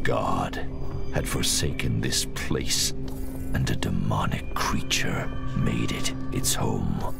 god had forsaken this place, and a demonic creature made it its home.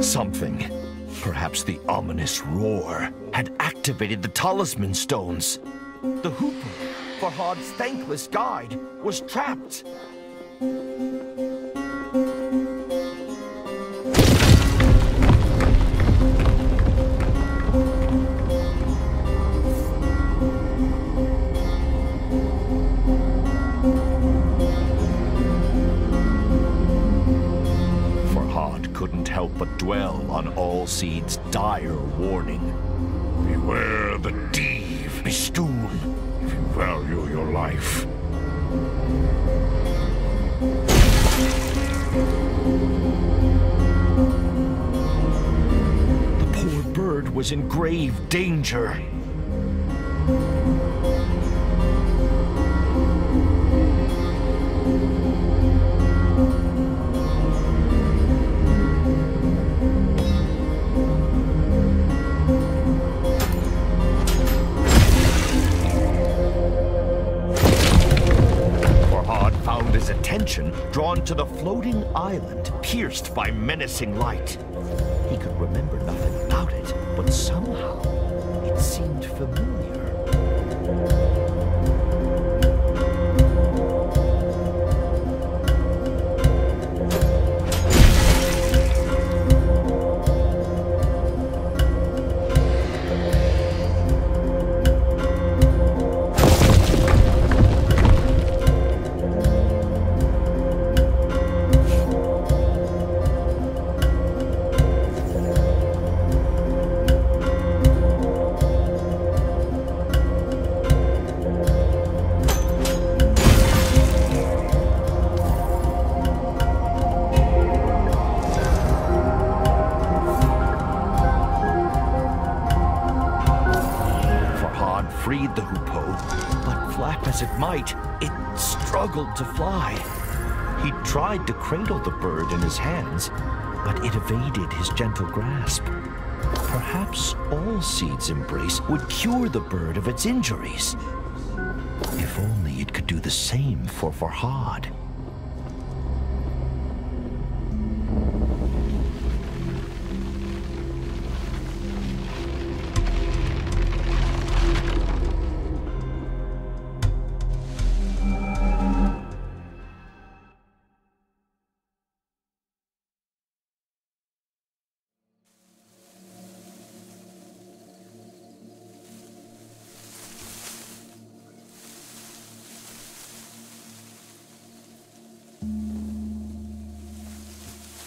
Something, perhaps the ominous roar, had activated the talisman stones. The hoopoe, Farhad's thankless guide, was trapped. Couldn't help but dwell on All-Seed's dire warning. Beware the Div, Bistun, if you value your life. The poor bird was in grave danger. Drawn to the floating island, pierced by menacing light. He could remember nothing about it, but somehow it seemed familiar. Freed the hoopoe, but flap as it might, it struggled to fly. He tried to cradle the bird in his hands, but it evaded his gentle grasp. Perhaps All-Seed's embrace would cure the bird of its injuries. If only it could do the same for Farhad.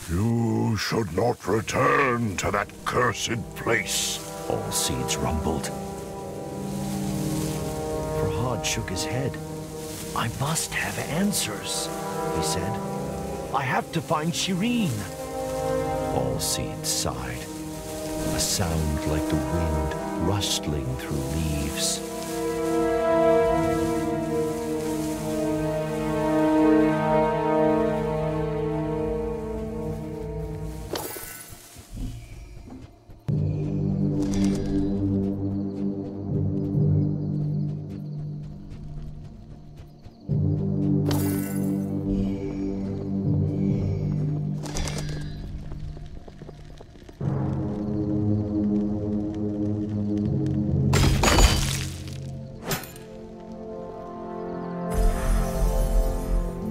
You should not return to that cursed place. All-Seeds rumbled. Farhad shook his head. I must have answers, he said. I have to find Shireen. All-Seeds sighed. A sound like the wind rustling through leaves.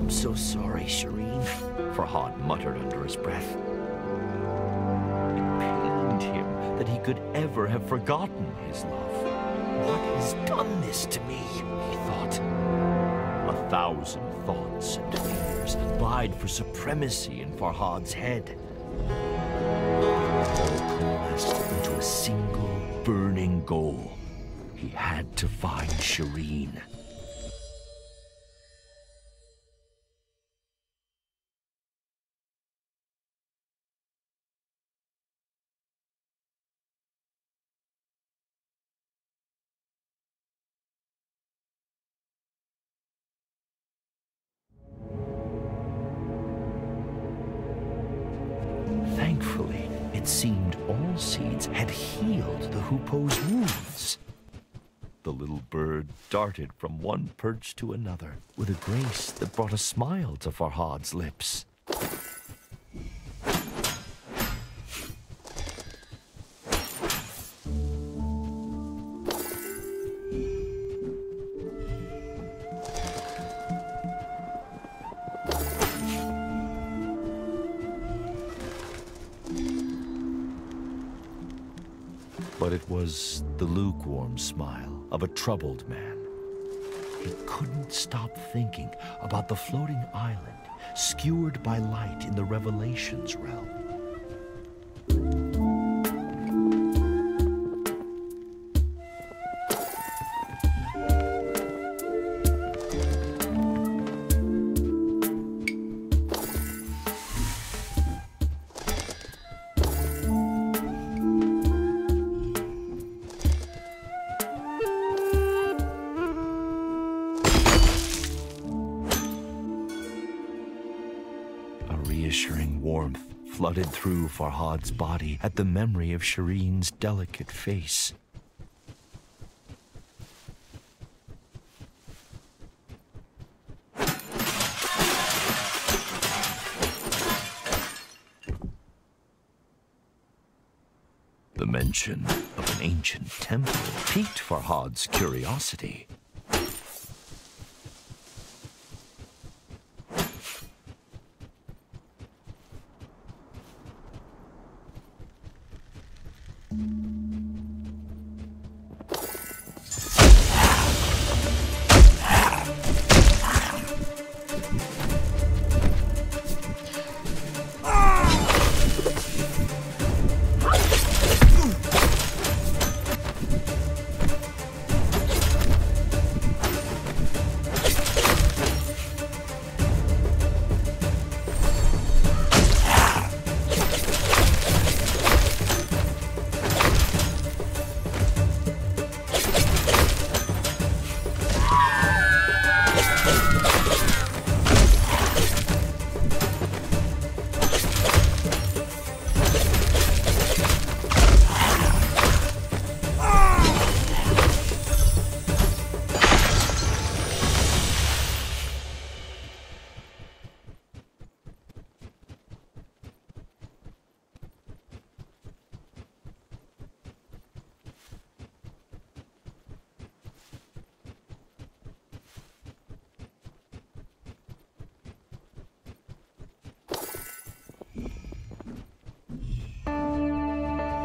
So sorry, Shireen, Farhad muttered under his breath. It pained him that he could ever have forgotten his love. What has done this to me, he thought. A 1,000 thoughts and fears vied for supremacy in Farhad's head. All coalesced into a single burning goal. He had to find Shireen. Thankfully, it seemed all seeds had healed the Hoopoe's wounds. The little bird darted from one perch to another with a grace that brought a smile to Farhad's lips. But it was the lukewarm smile of a troubled man. He couldn't stop thinking about the floating island, skewered by light in the Revelations realm. Reassuring warmth flooded through Farhad's body at the memory of Shireen's delicate face. The mention of an ancient temple piqued Farhad's curiosity.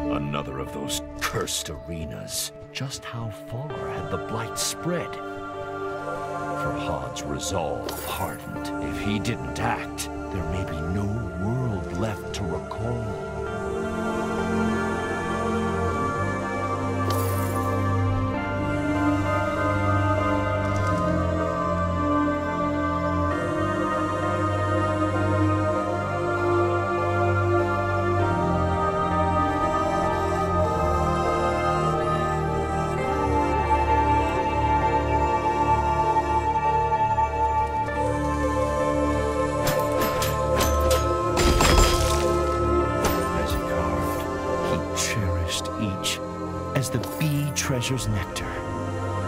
Another of those cursed arenas. Just how far had the blight spread? Farhad's resolve hardened. If he didn't act, there may be no world left to recall. As the bee treasures nectar,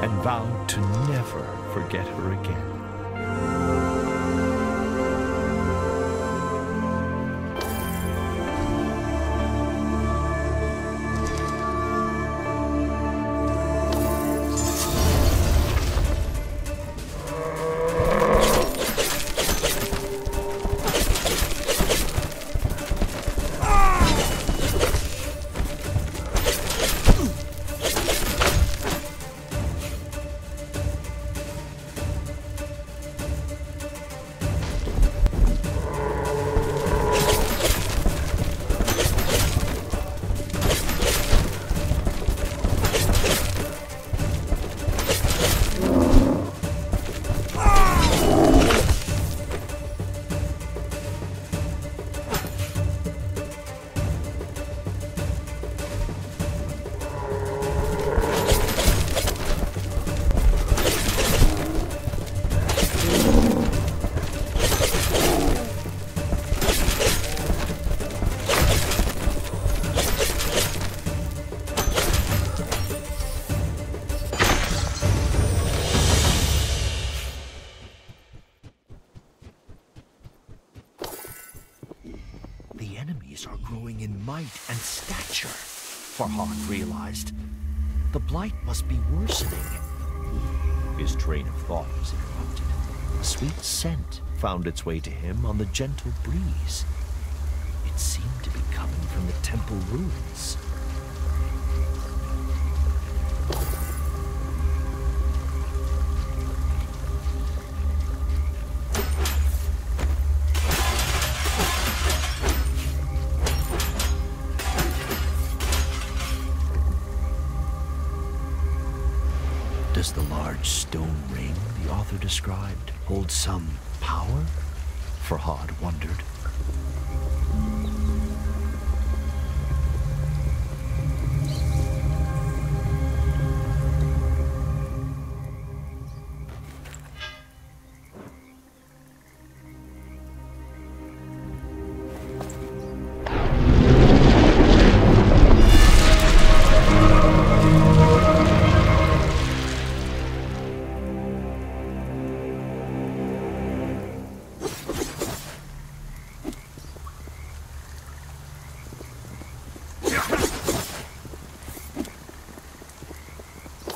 and vowed to never forget her again. enemies are growing in might and stature, Farhad realized. The blight must be worsening. His train of thought was interrupted. A sweet scent found its way to him on the gentle breeze. It seemed to be coming from the temple ruins. Does the large stone ring the author described hold some power? Farhad wondered.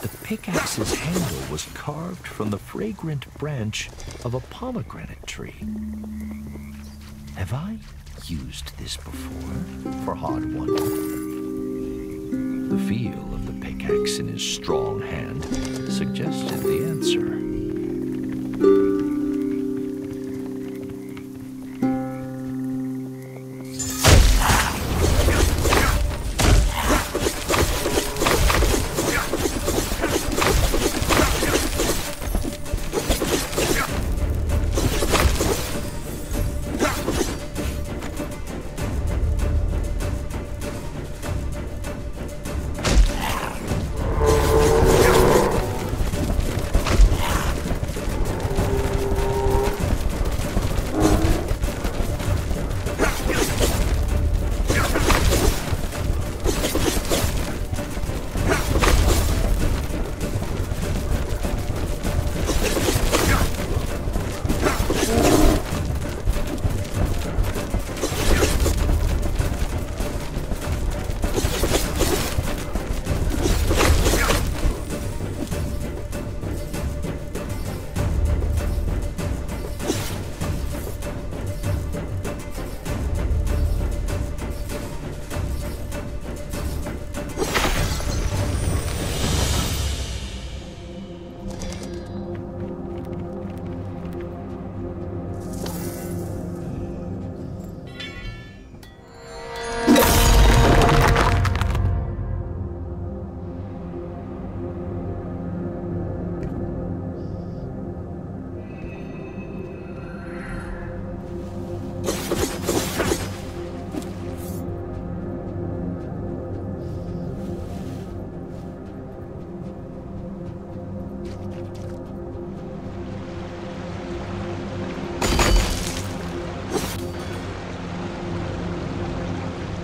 The pickaxe's handle was carved from the fragrant branch of a pomegranate tree. Have I used this before? Farhad wondered. The feel of the pickaxe in his strong hand suggested the answer.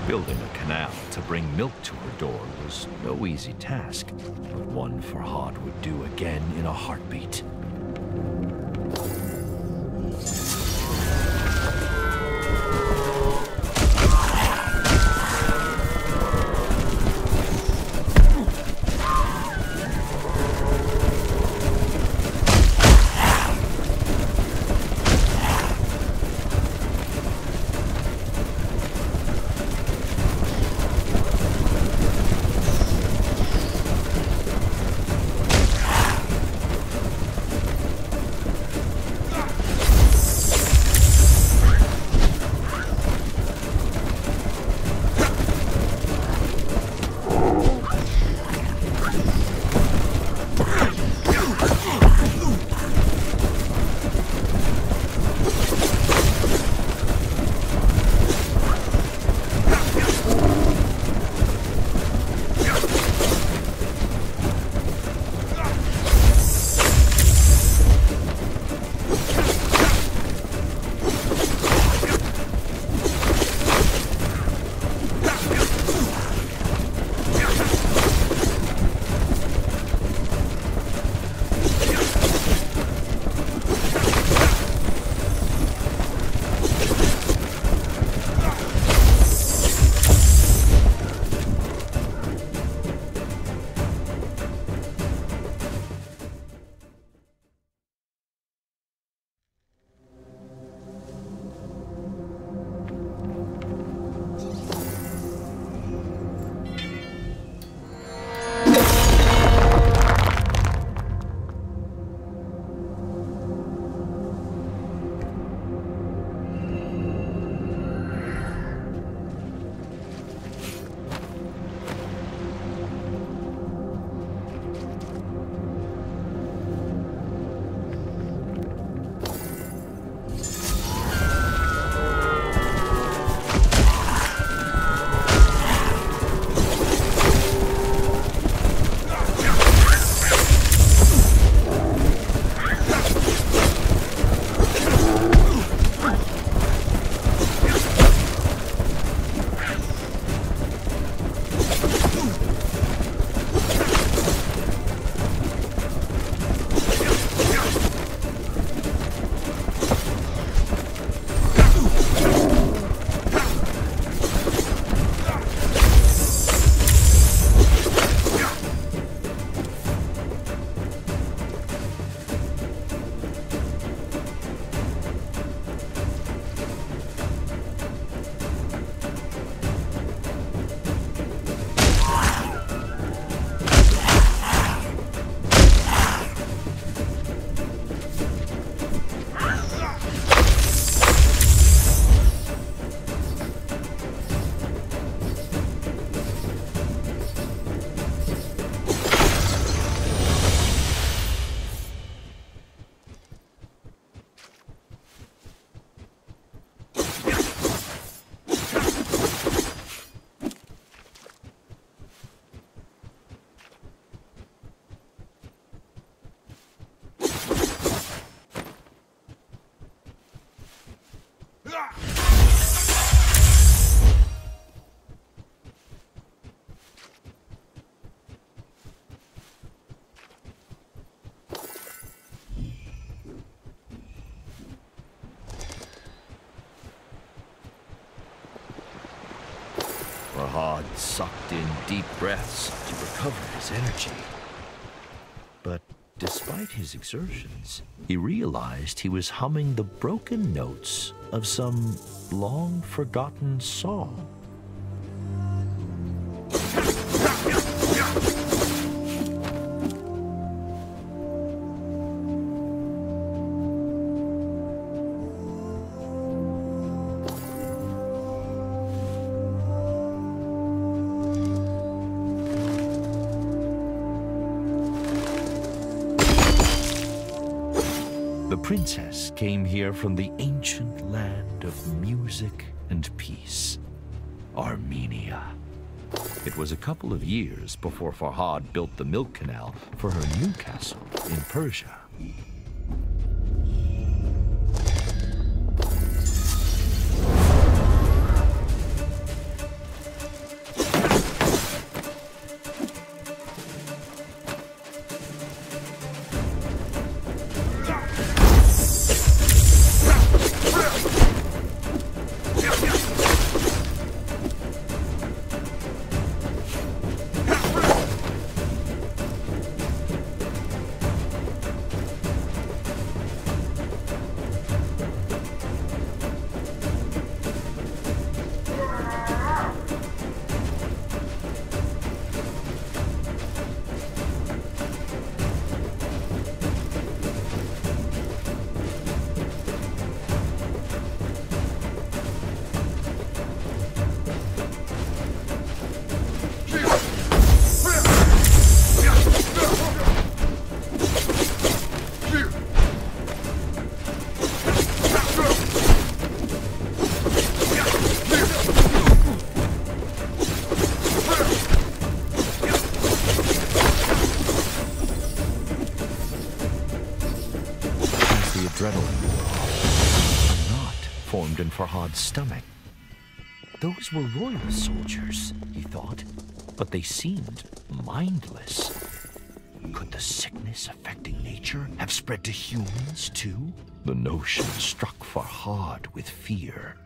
Building a canal to bring milk to her door was no easy task, but one Farhad would do again in a heartbeat. Farhad sucked in deep breaths to recover his energy. But despite his exertions, he realized he was humming the broken notes of some long-forgotten song. The princess came here from the ancient land of music and peace, Armenia. It was a couple of years before Farhad built the milk canal for her new castle in Persia. Formed in Farhad's stomach. Those were royal soldiers, he thought, but they seemed mindless. Could the sickness affecting nature have spread to humans too? The notion struck Farhad with fear.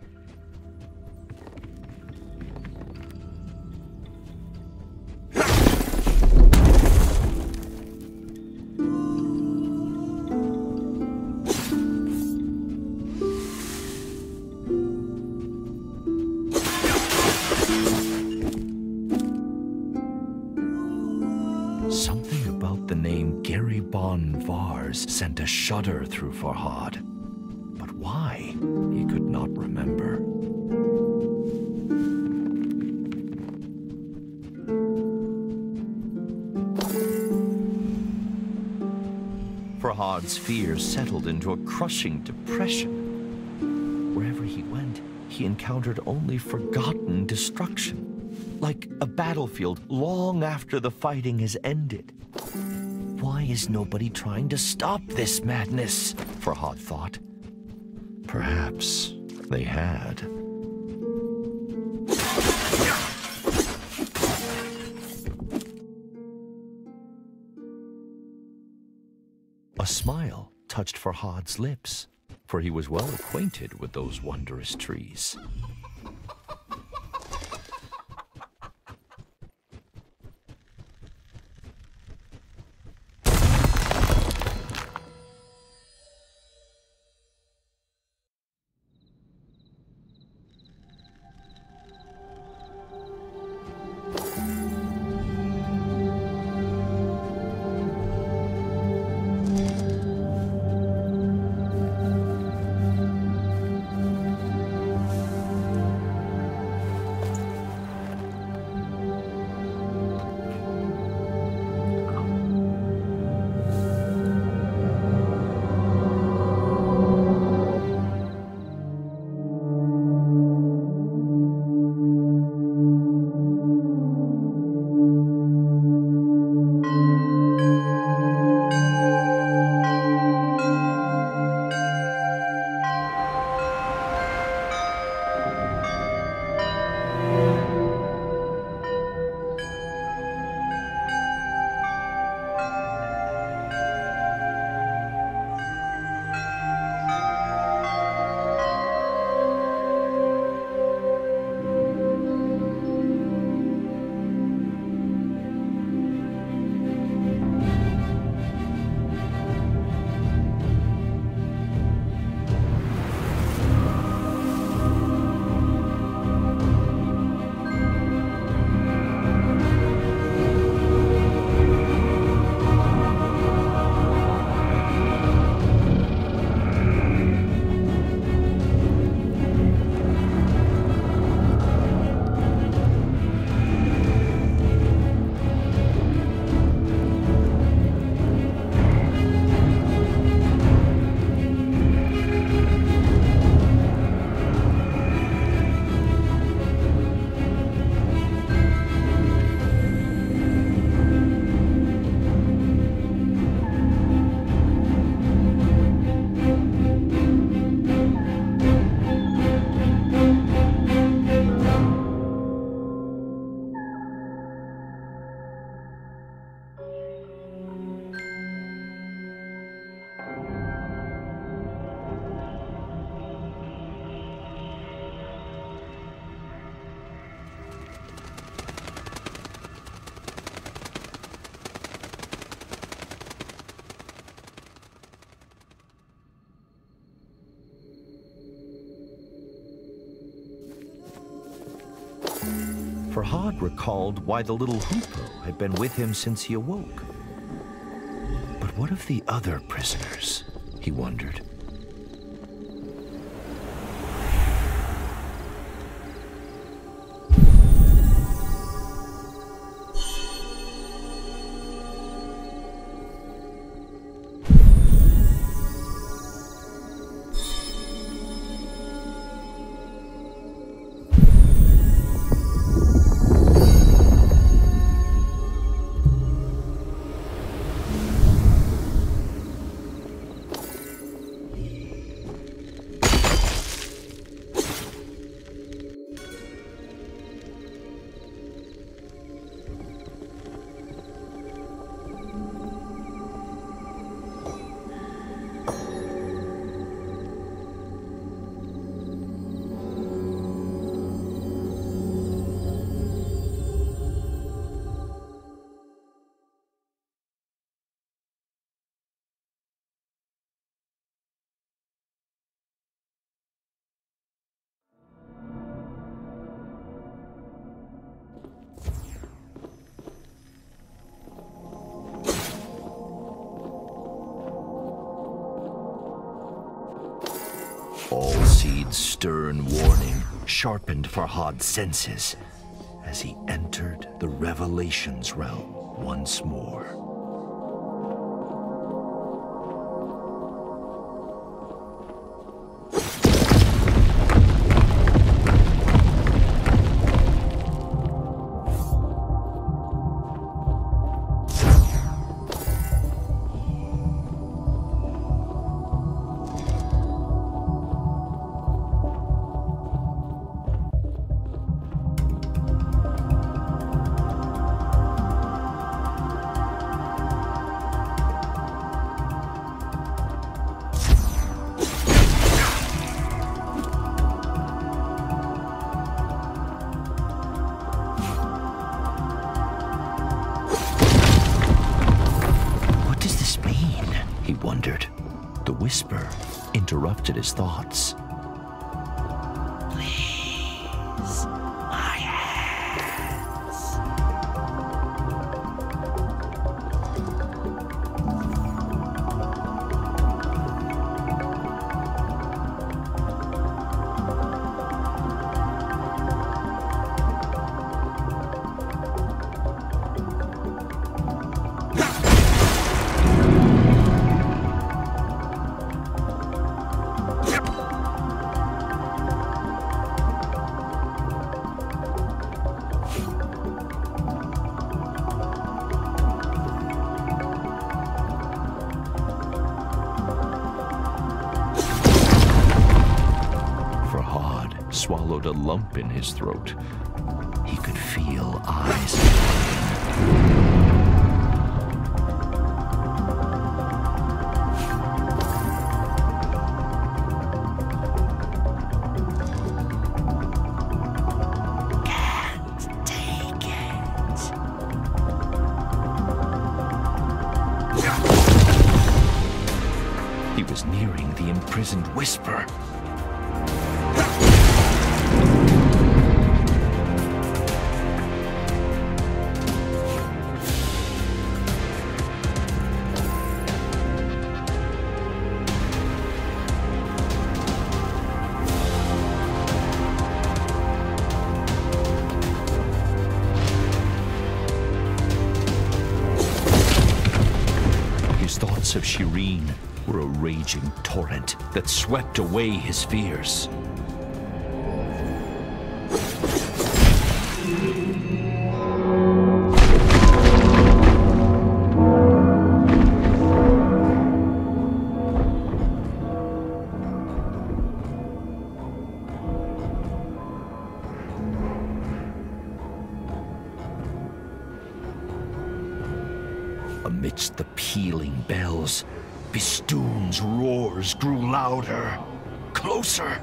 Sent a shudder through Farhad. But why? He could not remember. Farhad's fear settled into a crushing depression. Wherever he went, he encountered only forgotten destruction, like a battlefield long after the fighting has ended. Why is nobody trying to stop this madness? Farhad thought. Perhaps they had. A smile touched Farhad's lips, for he was well acquainted with those wondrous trees. Farhad recalled why the little hoopoe had been with him since he awoke. But what of the other prisoners? He wondered. Alseed's stern warning sharpened Farhad's senses as he entered the Revelations realm once more. Whisper interrupted his thoughts. Please, my hands. Swallowed a lump in his throat. He could feel eyes Can't take it. He was nearing the imprisoned Whisper. Thoughts of Shireen were a raging torrent that swept away his fears. Amidst the pealing bells, Bistun's roars grew louder, closer.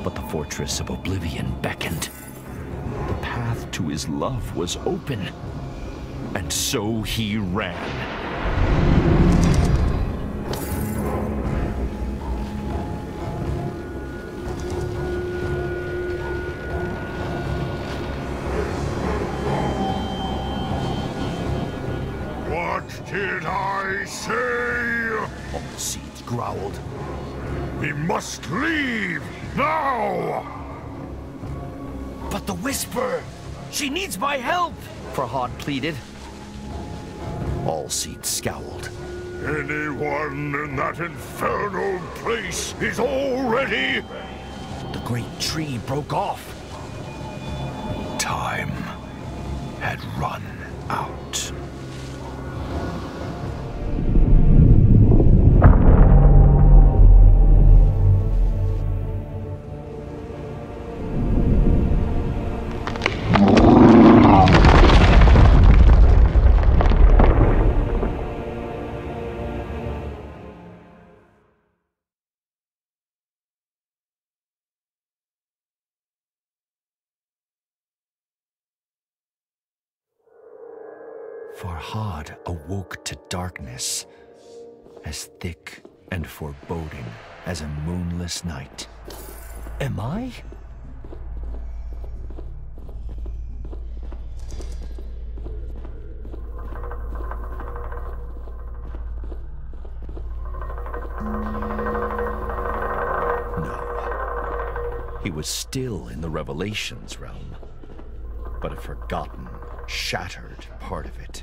But the fortress of Oblivion beckoned. The path to his love was open, and so he ran. did I say? All Seeds growled. We must leave now! But the Whisper! She needs my help! Farhad pleaded. All Seeds scowled. Anyone in that infernal place is already... The great tree broke off. Time had run out. Farhad awoke to darkness, as thick and foreboding as a moonless night. Am I? No. He was still in the Revelations realm, but a forgotten, shattered part of it.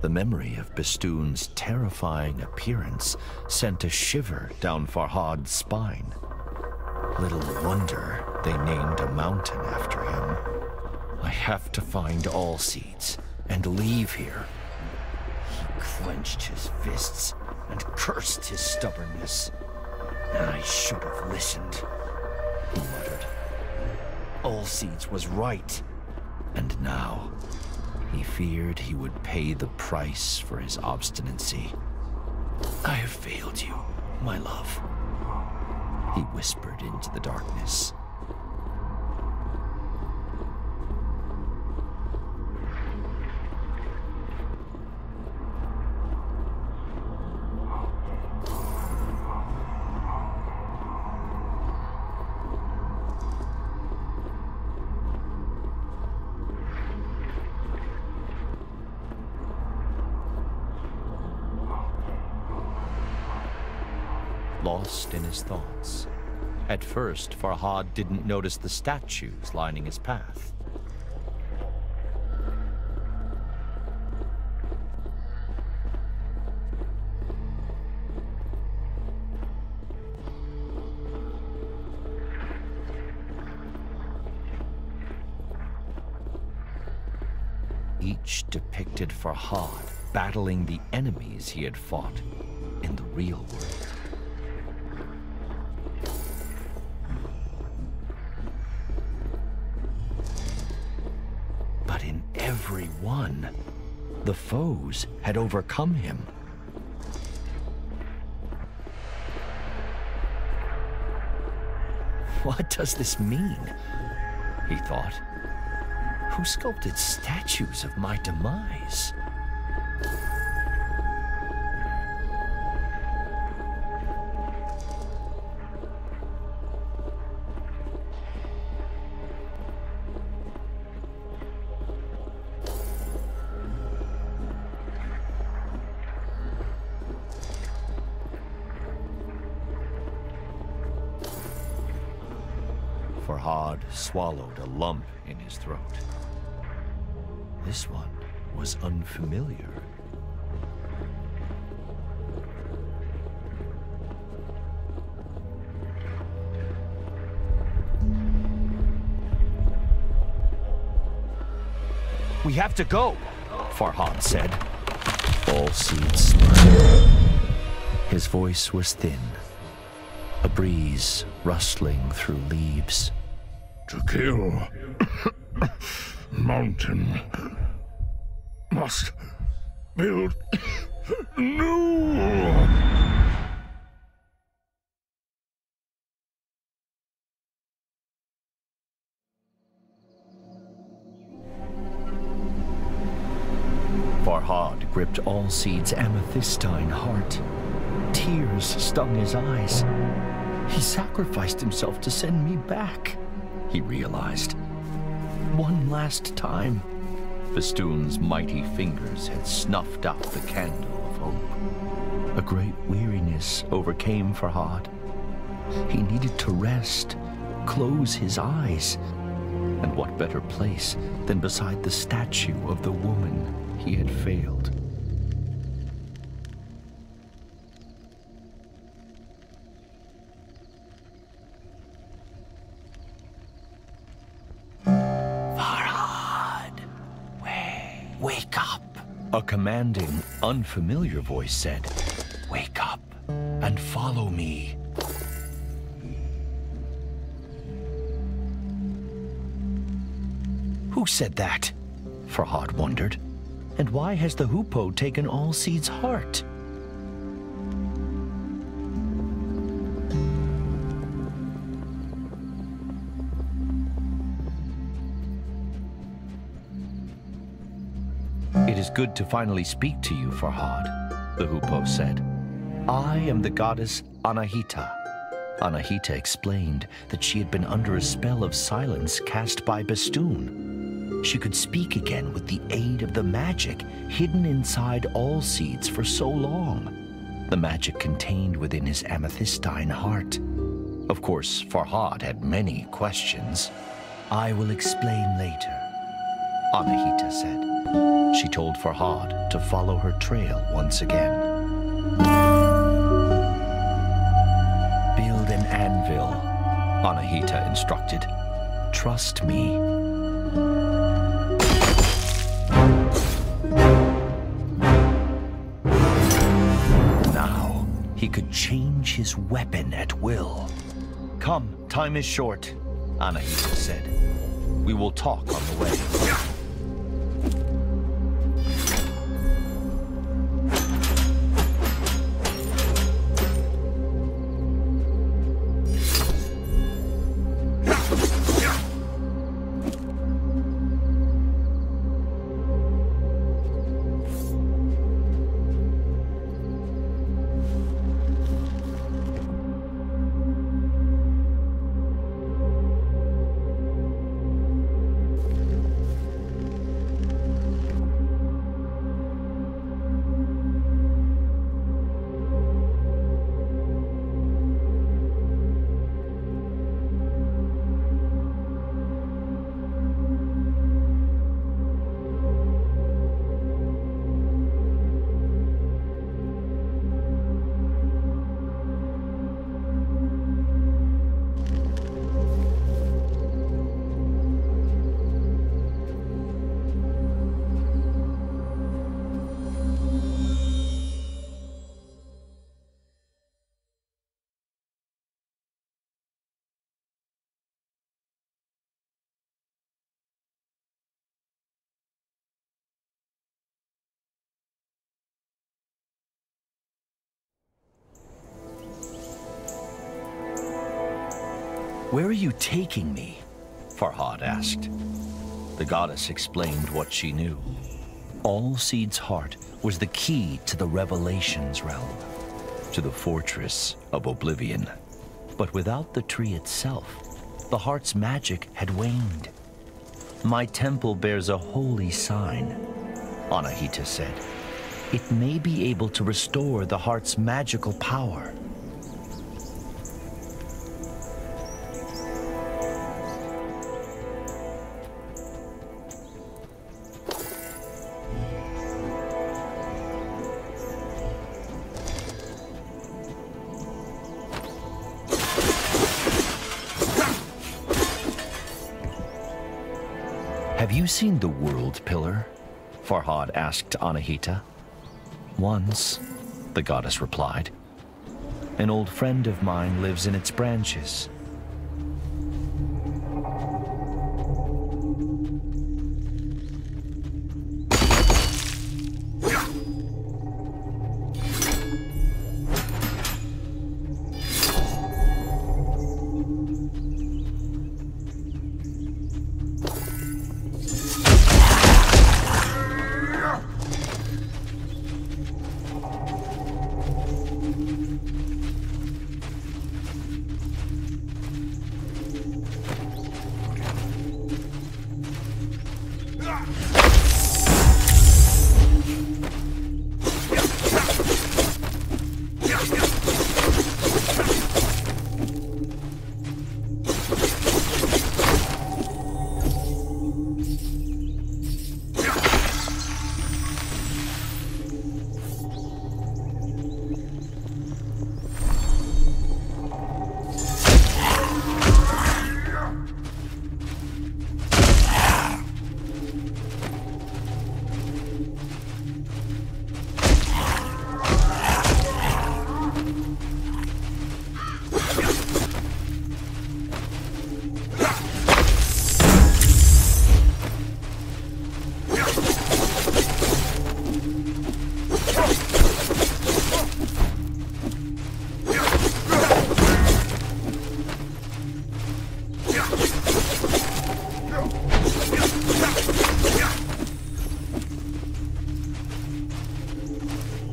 The memory of Bistun's terrifying appearance sent a shiver down Farhad's spine. Little wonder they named a mountain after him. I have to find All Seeds and leave here. He clenched his fists and cursed his stubbornness. I should have listened, he muttered. All Seeds was right, and now he feared he would pay the price for his obstinacy. I have failed you, my love, he whispered into the darkness. Lost in his thoughts. At first, Farhad didn't notice the statues lining his path. Each depicted Farhad battling the enemies he had fought in the real world. But in every one, the foes had overcome him. What does this mean? He thought. Who sculpted statues of my demise? Farhad swallowed a lump in his throat. This one was unfamiliar. We have to go, Farhad said. All Seeds smiled. His voice was thin, a breeze rustling through leaves. To kill mountain must build new. Allseed's amethystine heart. Tears stung his eyes. He sacrificed himself to send me back, he realized. One last time. Bistun's mighty fingers had snuffed out the candle of hope. A great weariness overcame Farhad. He needed to rest, close his eyes. And what better place than beside the statue of the woman he had failed? Farhad, wake up. A commanding, unfamiliar voice said, "Wake up and follow me." Who said that? Farhad wondered. And why has the hoopoe taken Allseed's heart? It is good to finally speak to you, Farhad, the hoopoe said. I am the goddess Anahita. Anahita explained that she had been under a spell of silence cast by Bistun. She could speak again with the aid of the magic hidden inside Allseed's for so long. The magic contained within his amethystine heart. Of course, Farhad had many questions. I will explain later, Anahita said. She told Farhad to follow her trail once again. Build an anvil, Anahita instructed. Trust me. Now, he could change his weapon at will. Come, time is short, Anahita said. We will talk on the way. Where are you taking me? Farhad asked. The goddess explained what she knew. Allseed's heart was the key to the Revelations realm, to the fortress of Oblivion. But without the tree itself, the heart's magic had waned. My temple bears a holy sign, Anahita said. It may be able to restore the heart's magical power. Have you seen the World Pillar? Farhad asked Anahita. Once, the goddess replied. An old friend of mine lives in its branches.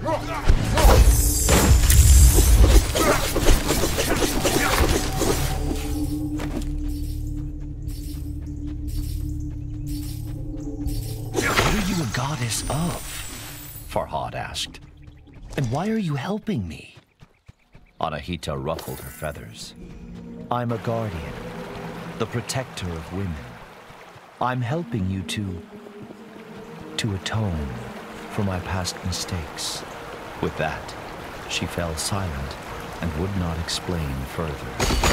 What are you a goddess of? Farhad asked. And why are you helping me? Anahita ruffled her feathers. I'm a guardian, the protector of women. I'm helping you to atone for my past mistakes. With that, she fell silent and would not explain further.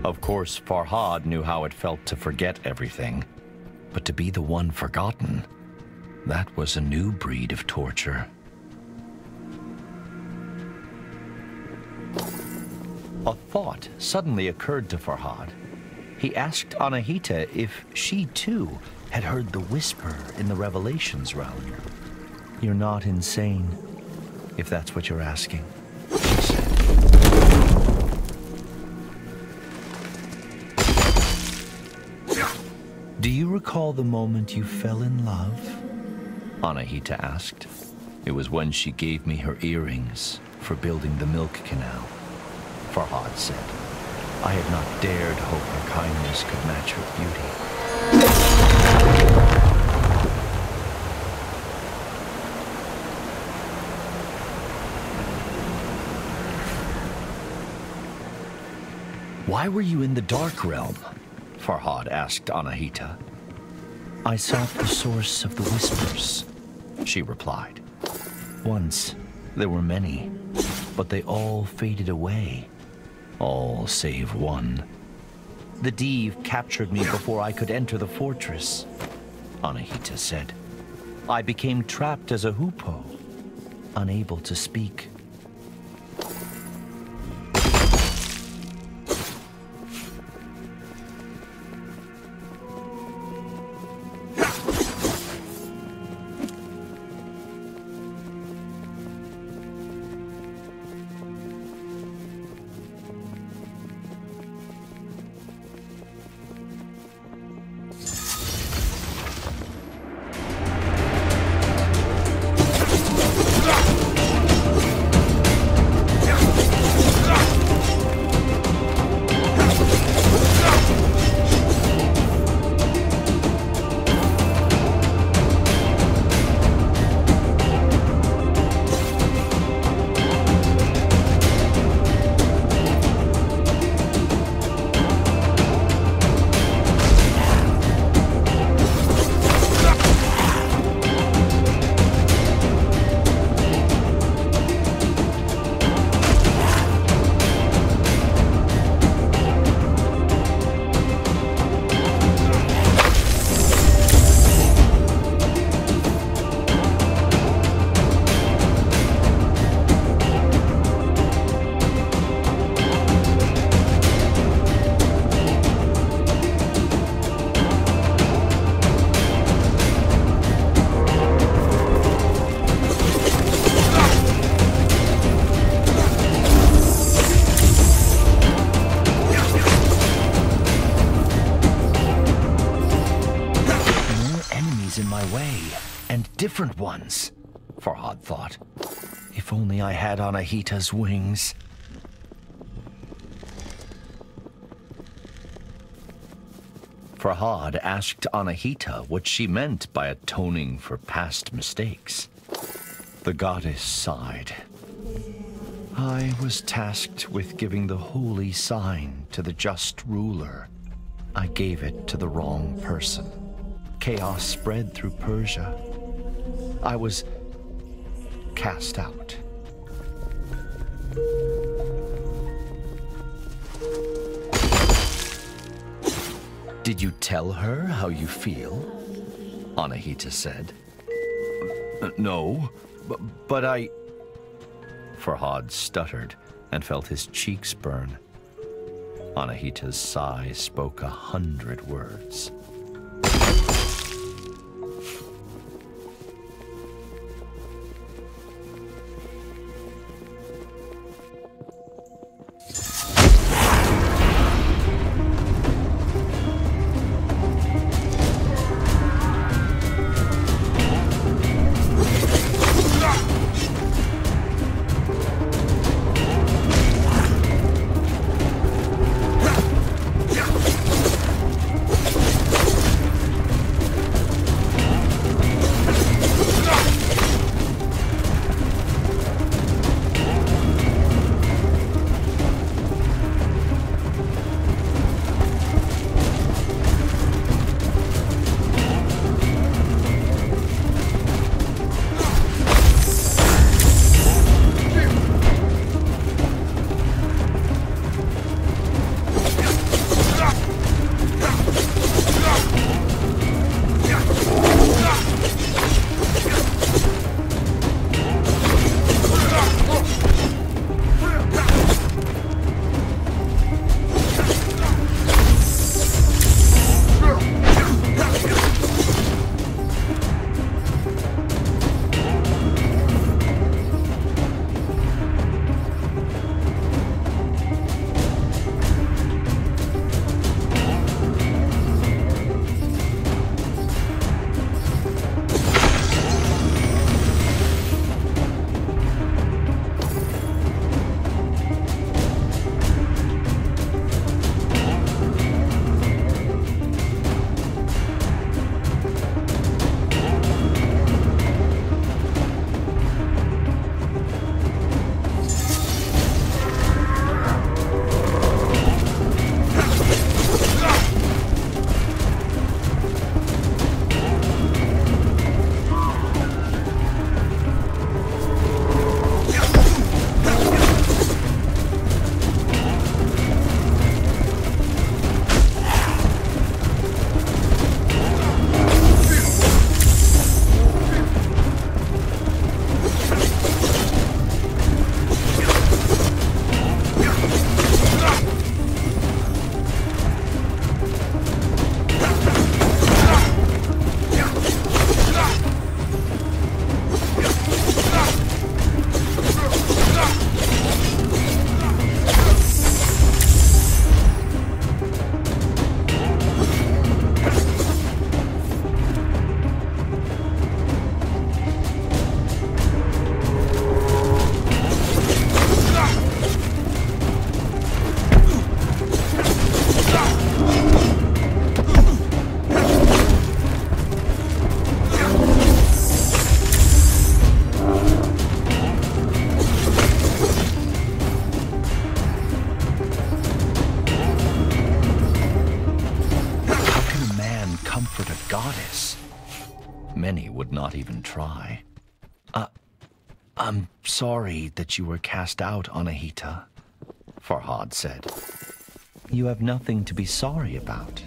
Of course, Farhad knew how it felt to forget everything. But to be the one forgotten, that was a new breed of torture. A thought suddenly occurred to Farhad. He asked Anahita if she too had heard the whisper in the Revelations realm. "You're not insane, if that's what you're asking," she said. "Do you recall the moment you fell in love?" Anahita asked. "It was when she gave me her earrings for building the milk canal," Farhad said. "I had not dared hope her kindness could match her beauty." "Why were you in the Dark Realm?" Farhad asked Anahita. "I sought the source of the whispers," she replied. "Once, there were many, but they all faded away. All save one. The Div captured me before I could enter the fortress," Anahita said. "I became trapped as a hoopoe, unable to speak." Different ones, Farhad thought. If only I had Anahita's wings. Farhad asked Anahita what she meant by atoning for past mistakes. The goddess sighed. "I was tasked with giving the holy sign to the just ruler. I gave it to the wrong person. Chaos spread through Persia. I was cast out." "Did you tell her how you feel?" Anahita said. "No, but I..." Farhad stuttered and felt his cheeks burn. Anahita's sigh spoke 100 words. Many would not even try. I'm sorry that you were cast out, Anahita, Farhad said. You have nothing to be sorry about,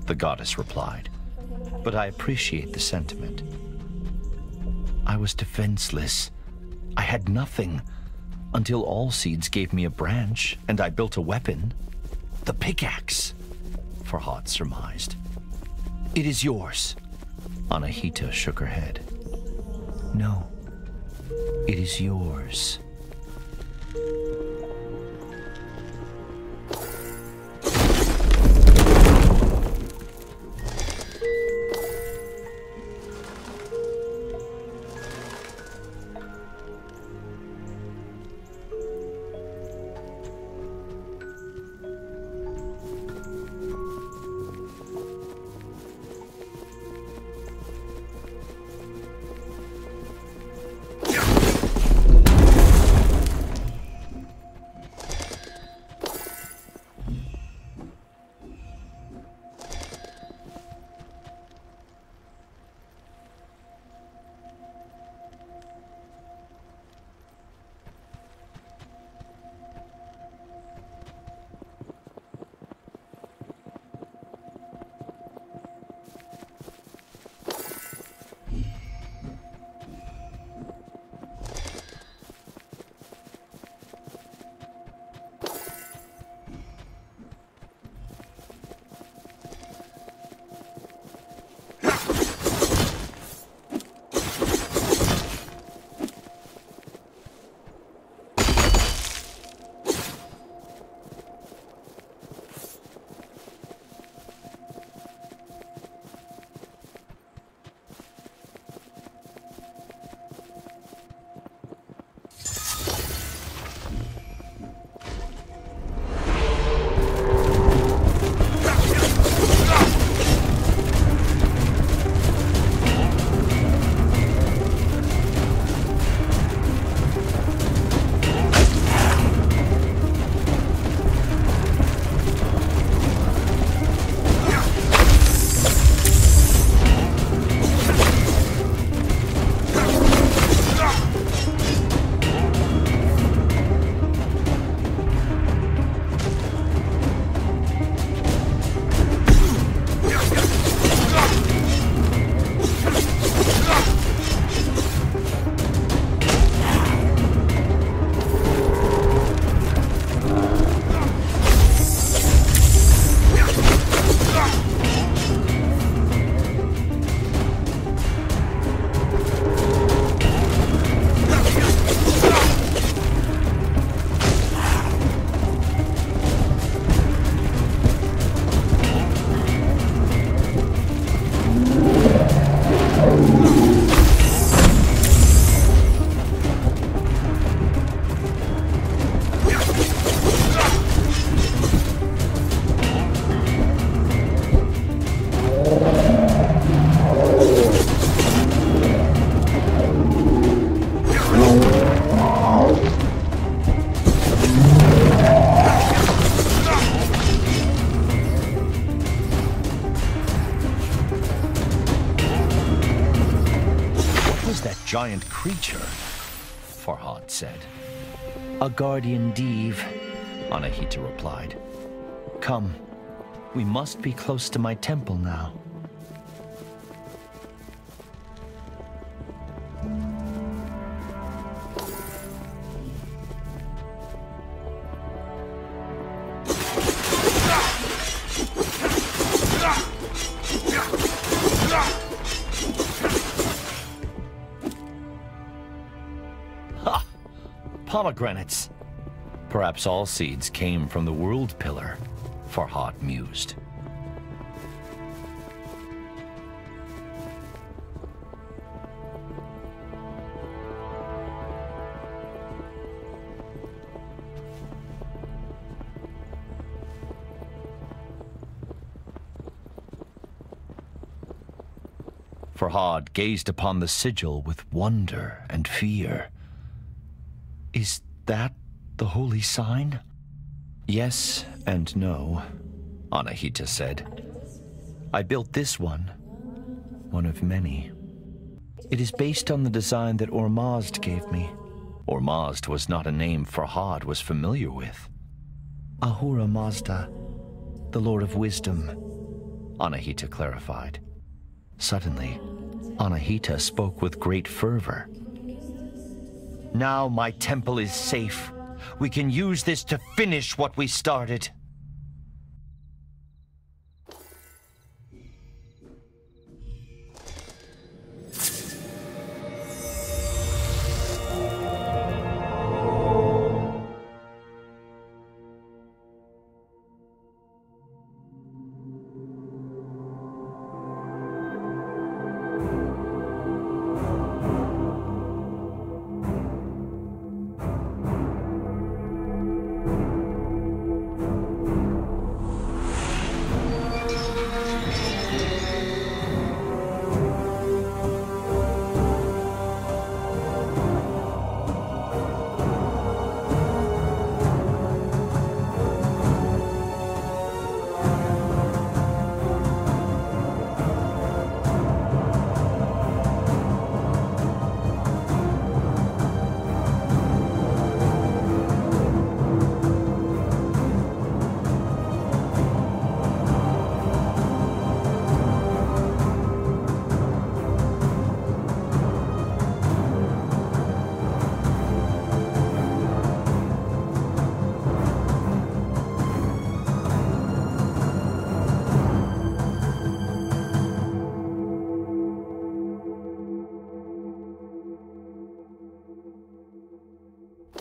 the goddess replied, but I appreciate the sentiment. I was defenseless. I had nothing, until Allseeds gave me a branch, and I built a weapon. The pickaxe, Farhad surmised. It is yours. Anahita shook her head. No, it is yours. Giant creature, Farhad said. A guardian Div, Anahita replied. Come, we must be close to my temple now. Pomegranates. Perhaps Allseeds came from the World Pillar, Farhad mused. Farhad gazed upon the sigil with wonder and fear. Is that the holy sign? Yes and no, Anahita said. I built this one of many. It is based on the design that Ormazd gave me. Ormazd was not a name Farhad was familiar with. Ahura Mazda, the Lord of Wisdom, Anahita clarified. Suddenly, Anahita spoke with great fervor. Now my temple is safe. We can use this to finish what we started.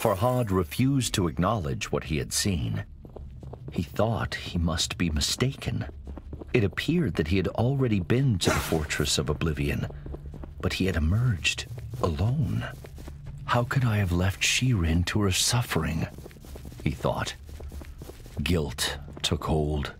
Farhad refused to acknowledge what he had seen. He thought he must be mistaken. It appeared that he had already been to the Fortress of Oblivion, but he had emerged alone. How could I have left Shirin to her suffering? He thought. Guilt took hold.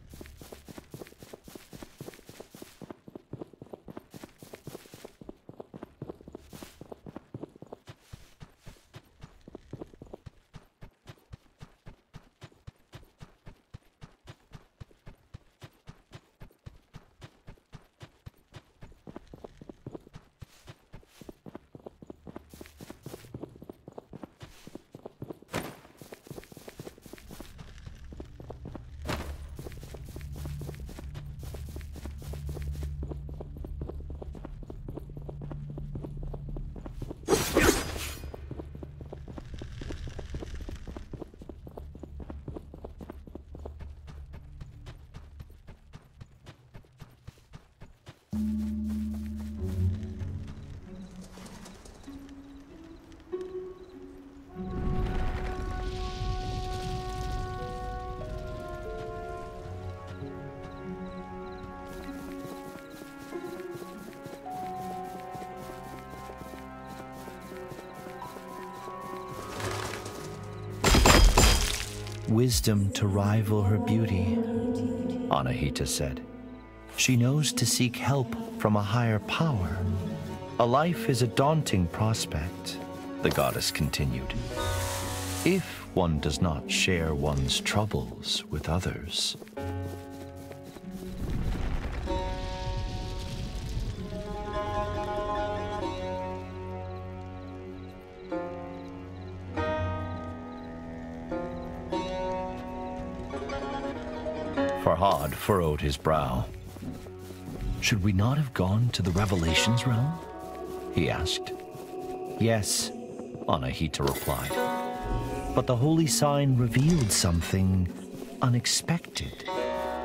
Wisdom to rival her beauty, Anahita said. She knows to seek help from a higher power. A life is a daunting prospect, the goddess continued, if one does not share one's troubles with others. Farhad furrowed his brow. Should we not have gone to the Revelations realm? He asked. Yes, Anahita replied. But the holy sign revealed something unexpected.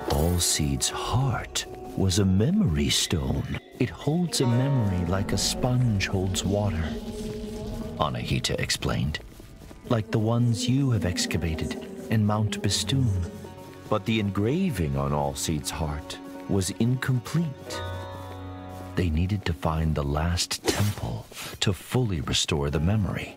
Allseed's heart was a memory stone. It holds a memory like a sponge holds water, Anahita explained. Like the ones you have excavated in Mount Bistun. But the engraving on Allseed's heart was incomplete. They needed to find the last temple to fully restore the memory.